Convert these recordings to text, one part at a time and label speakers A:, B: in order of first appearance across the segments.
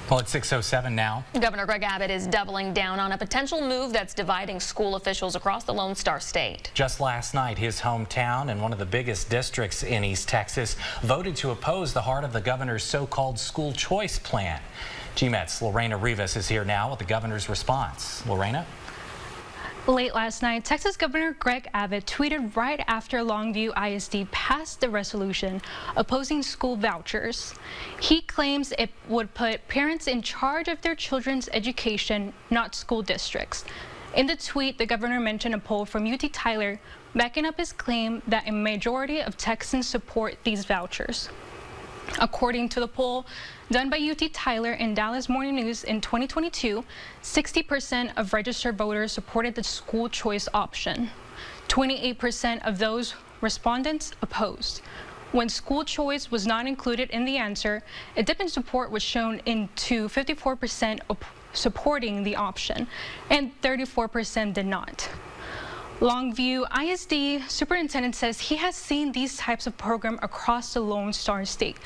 A: Well, it's 6:07 now.
B: Governor Greg Abbott is doubling down on a potential move that's dividing school officials across the Lone Star State.
A: Just last night, his hometown and one of the biggest districts in East Texas voted to oppose the heart of the governor's so-called school choice plan. GMET's Lorena Rivas is here now with the governor's response. Lorena?
C: Late last night, Texas Governor Greg Abbott tweeted right after Longview ISD passed the resolution opposing school vouchers. He claims it would put parents in charge of their children's education, not school districts. In the tweet, the governor mentioned a poll from UT Tyler backing up his claim that a majority of Texans support these vouchers. According to the poll done by UT Tyler and Dallas Morning News in 2022, 60% of registered voters supported the school choice option. 28% of those respondents opposed. When school choice was not included in the answer, a dip in support was shown into 54% supporting the option, and 34% did not. Longview ISD superintendent says he has seen these types of programs across the Lone Star State,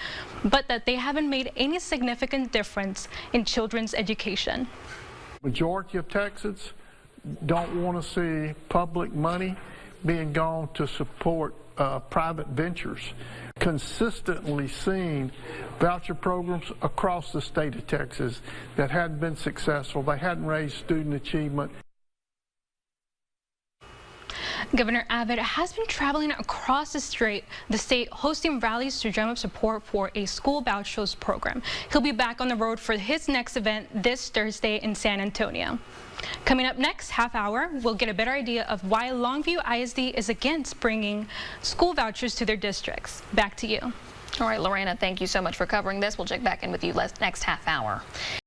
C: but that they haven't made any significant difference in children's education.
D: Majority of Texans don't want to see public money being gone to support private ventures. Consistently seen voucher programs across the state of Texas that hadn't been successful. They hadn't raised student achievement.
C: Governor Abbott has been traveling across the state hosting rallies to drum up support for a school vouchers program. He'll be back on the road for his next event this Thursday in San Antonio. Coming up next half hour, we'll get a better idea of why Longview ISD is against bringing school vouchers to their districts. Back to you.
B: All right, Lorena, thank you so much for covering this. We'll check back in with you next half hour.